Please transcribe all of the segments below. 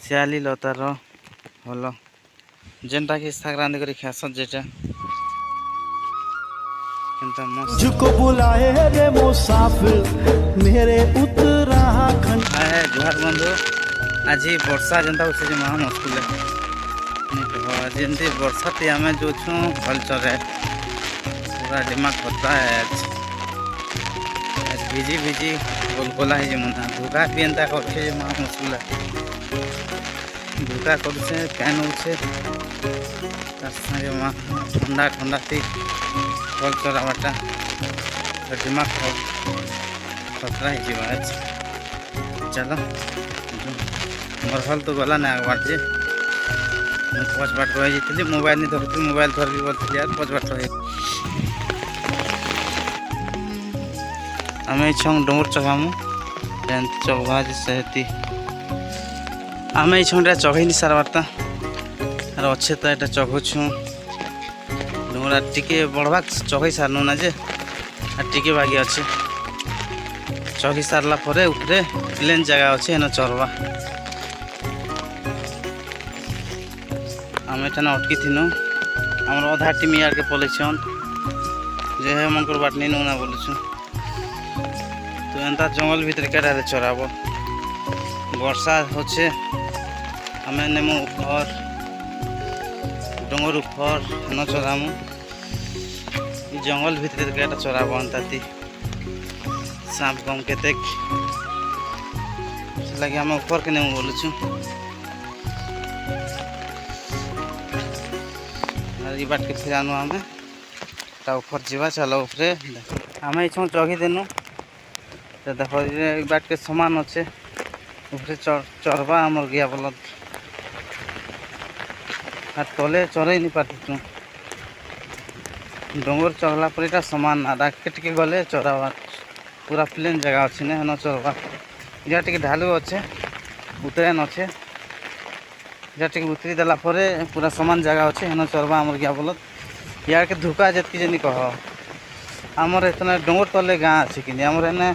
ଶିଆଲି ଲତାର ଭଲ ଯେନ୍ଟାକି ଶାଗ ରାନ୍ଧି କରି ଖାଏସନ୍ ଯେଟା ଏନ୍ତା ମସ୍ତ मुझको बुलाए रे मुसाफिर मेरे उत्तराखंड। हाय जुहार बंधु आज वर्षा जेनता होছে যে মহা মুশকিল যেমতি ବର୍ଷାতে ଆମେ ଯୋଉଛୁ ହଲଚରେ पूरा दिमाग होता है आज भिजी भिजी गोलगोला है जे मना धोखा भी एंता करछे जे महा मुश्किल धोखा करछे पैन होछे तार संगे महा ठंडा ठंडा थी हलचरा बाटा दिमाग खतरा है जीवा आज चलो मोर हल तो गला ना बात जे पाँच बाट रही जाती मोबाइल नहीं धरती मोबाइल धरबी बोलती यार पाँच बाट रही आम छंग डोंगर चघामु चघा सहती आम छंगटा चघई सार बार्ता आर अच्छे तो यहाँ चघुछु डोंगरा टिके बढ़वा चघई सारनु ना जे टिके बाकी अच्छे चघी सारला परे उपरे प्लेन जगह अच्छे हेन चरवा आम एठाने अटकी थिनु आमर अधा टीम यार के पलैछन जे हे मनकर बाट नहीं नौना बोलुछु तो एंता जंगल भीतर केटारे चराबो वर्षा होछे आमे नेमु ऊपर डोंगर ऊपर न चरामु जंगल भीतर केटा चराबो अंताती सांप गम केतेक लगे आम ऊपर के नेमु बोलुछु ई बाट के फिर आनु आमे ता ऊपर जीवा चलो ऊपरे आमे इछो चघी देनु तो देखो ये बाट के समान अच्छे ऊपरे चरवा आमर गया बोल तले चरई नहीं पार्टी डोंगर चढ़ला पर इटा समान आधा के गले चरावा पूरा प्लेन जगह अच्छे न हेन चरवा इधर टे ढालू अच्छे उतरेन अच्छे इधर टे उतरी देला परे पूरा समान जगह अच्छे हेन चरवा आमर गया बोल यार के धोखा जितकी जनी कह आमर इतना डोंगर तले गाँ अच्छे कि आमर एने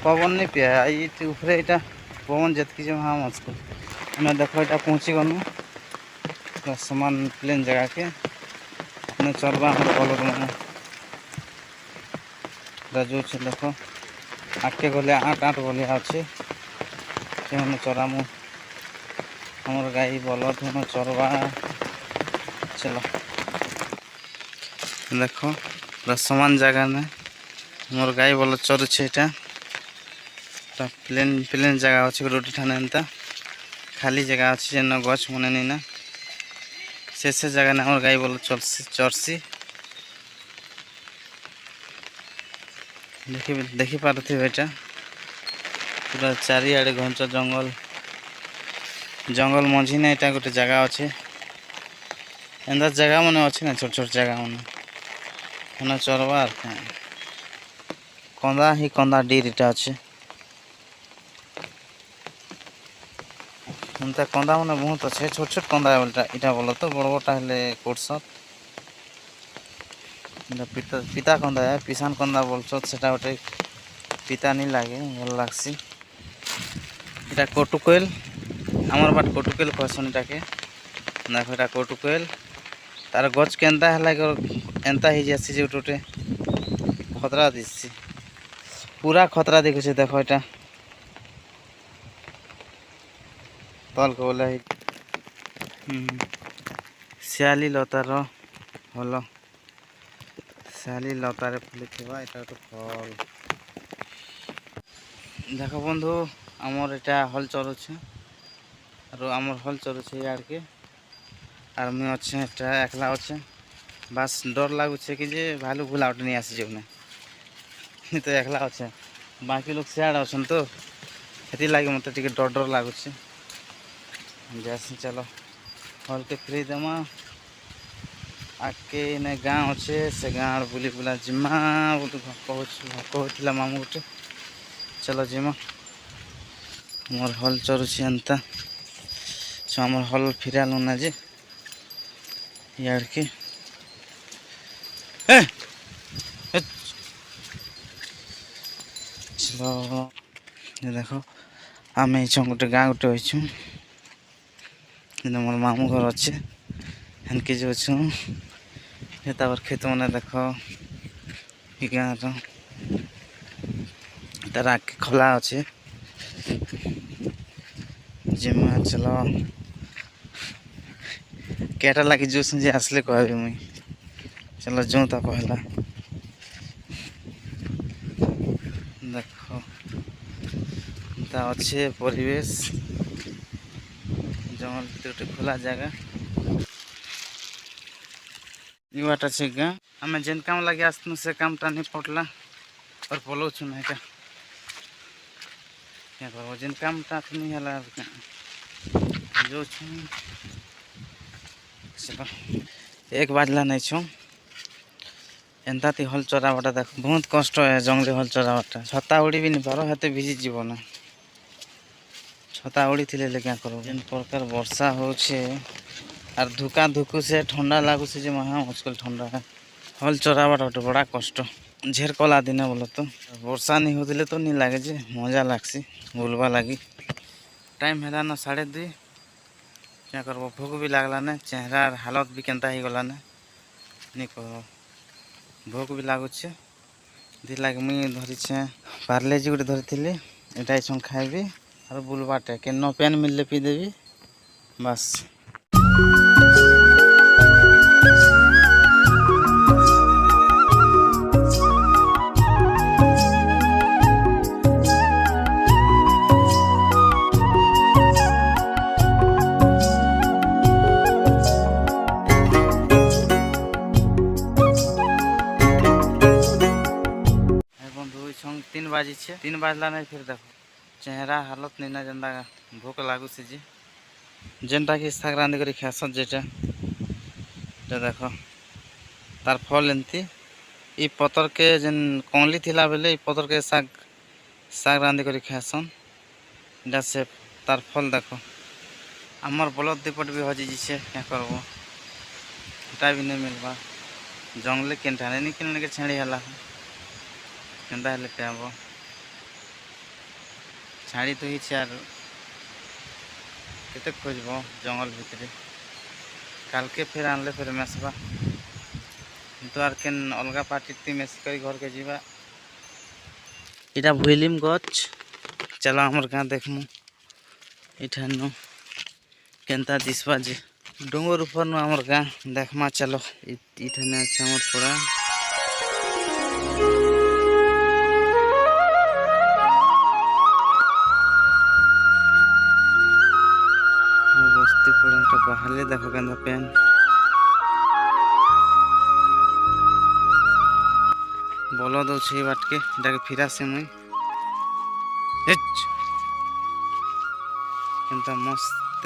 पवन नहीं पिया ये ऊपर यहाँ पवन जितकी जो हाँ मुश्किल मैं देखो यहाँ पहुँची गलु समान प्लेन जगह के चलवा कलर मैंने जो देख आगे गले आठ आठ गलिया अच्छे चरामु हमार गाई बलद हेन चरवा चलो देख पूरा समान जगह ने मोर गाई बलद चरुचे यहाँ प्लेन प्लेन जगह अच्छे रोटी ठाने एंता खाली जगह अच्छे जेन गच मने नहीं ना से जगह ने हमार गाई बोल चरसी देखी पारे बेटा पूरा चारिआडे घंच जंगल जंगल मझी ना यहाँ गोटे जगह अच्छे एंता जगह मैंने अच्छे ना छोट छोट जगह मैंने चरवा कंदा ही कंदा डीर इटा अच्छे एंता कंदा मैंने बहुत अच्छे छोट छोट कंदा इटा बोल तो बड़ बड़ा हेले कोटसत पिता कंदा है पिसान कंदा बोलछत सेटा गोटे पिता नहीं लगे भल लगसी इटा कोटुकोल आमर बाट कोटुकोल कहसन इटाके देखो इटा कोटुकोल तार गच के एंता है एंता ही जासी जो टोटे खतरा दिसी पूरा खतरा देखुचे देखो इटा तल को बोले ଶିଆଲି ଲତାର ଭଲ ଶିଆଲି ଲତାରେ ଫୁଲିଥିବା এটা তো ফল দেখো বন্ধু আমার এটা হল চরুছে আর আমার হল চরুছে ইয়ারকে আর আমি আছে এটা একলা আছে বাস ডর লাগুছে কি যে ভালু ভুলাউট নিয়ে আসি যাও তো একলা আছে বাকি লোক সিয়াড় আছেন তো সেটি লাগে মতো টিকে ডর ডর লাগুছে जैसे चलो हल के फ्री देमा आके ने गाँव अच्छे से गाँव बुली बुला जिमा कहला मामू गोटे चलो जिमा मोर हल चरुची एंता आमर हल फिरालु ना जे यार के चलो देखो आम गोटे गाँ गोटे अच्छु मोर मामू घर अच्छे हेनके जो तापर खेत मैंने देख गाँव तार आगे खोला अच्छे जिमा चलो केटा लगे जो जे आसले कह मुई चलो जो ता पहला देख ता अच्छे परिवेश जंगल भीतर खोला जगह युवाटा से गाँ आम जेन काम लगे आसनु से कामटा नहीं पड़ला और पलौ छु ना क्या करबो जेन कामटा नहीं हला जो छु चलो 1 बाजला नहीं छु एंता ती हल चरावाटा देख बहुत कष्ट है जंगली हल चरावाटा छता उड़ी भी नहीं पारो हाथे भिजी जीव ना छता उड़ी थिले क्या करो जेन प्रकार वर्षा होछे और धुका धुकु से ठंडा लागू से जे महा मुश्किल ठंडा है हल चरावाटा गोटे बड़ा कष्ट झेर कला दिन बोलो तो वर्षा नहीं होते तो नहीं लगे जे मजा लागसी बुलवा लगी टाइम है ना 2:30 क्या करबो भूख भी लागला ना चेहरा हालत भी केनता ही गला ना नहीं करो भोक भी लगुचे दी लगे मुई धरी पार्लेजी गोटे धरी एटा छुं खाइबी और बुलबाटे के न पेन मिलले पी देवी बस छंग 3 बाजी छे 3 बाजला नहीं फिर देखो चेहरा हालत नहीं ना जंदा भूख लागू से जी जेनटा कि साग रांधि कर खास जेटा देखो तार फल एमती ई पतर के जेन कौली थिला बेले ई पतर के साग रांधि कर खासन इटा से तार फल देखो आमर बलद दीपट भी हजी जीछे क्या करबो इटा भी नहीं मिलबा जंगले केनटा नहीं किनने के छेड़ी हला केनता हेले पेब छाड़ी तो ही यार केते खोजब जंगल भितर काल के फिर आनले फिर मेसबा तो आर केन अलगा पार्टी मेस कर घर के जीवा इटा भुइलिम गच चलो हमर गाँ देखमु इठानु केनता दिसबा जे डोंगर ऊपर नु हमर गाँ देखमा चलो इठाने আছে हमर पड़ा बस्ती पड़ा तो बाहर देखो केंदा पेन बोलो दो छे बाट के डाके फिरा से मुई केंता मस्त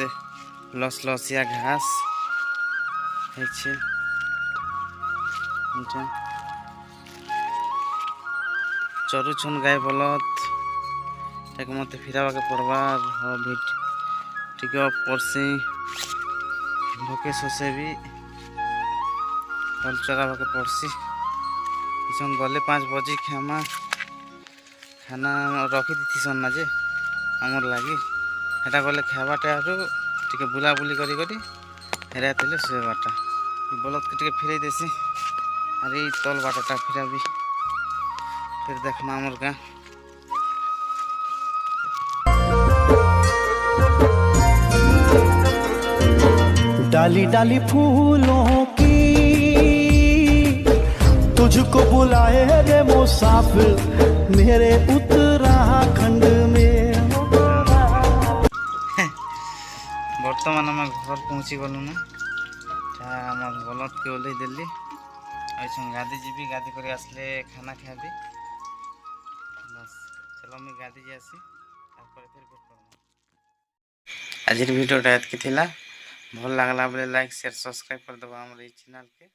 लसलसिया घास है छे चरु छन गाय बलद ताके मते फिरावा के पड़वा हो भेट ठीक है परसी भोके सोसे भी हल चरावा के पड़सी इसन गले 5 बजे खाना रखी दीथीसन ना जे आमर लगी हेटा गले खावाटे आरु टिके बुलाबुली करी हेरा थे से बाटा बलद के टिके फिर देसी अरे तल बाटटा फिरा भी फिर देखना आमर गाँ डाली डाली फूलों की तुझको बुलाए रे मुसाफिर मेरे उत्तराखंड में बर्तमान आम घर पहुँची गलु ना आम बलद के ओल्हे देली आई गाधी जीवी गाधी कर आसले खाना खाबी बस चलो मुझे गाधी जी आसी फिर आज भिडियोटा एतकी थिला भल लगला बोले लाइक शेयर सब्सक्राइब कर देबो हमर चैनल के।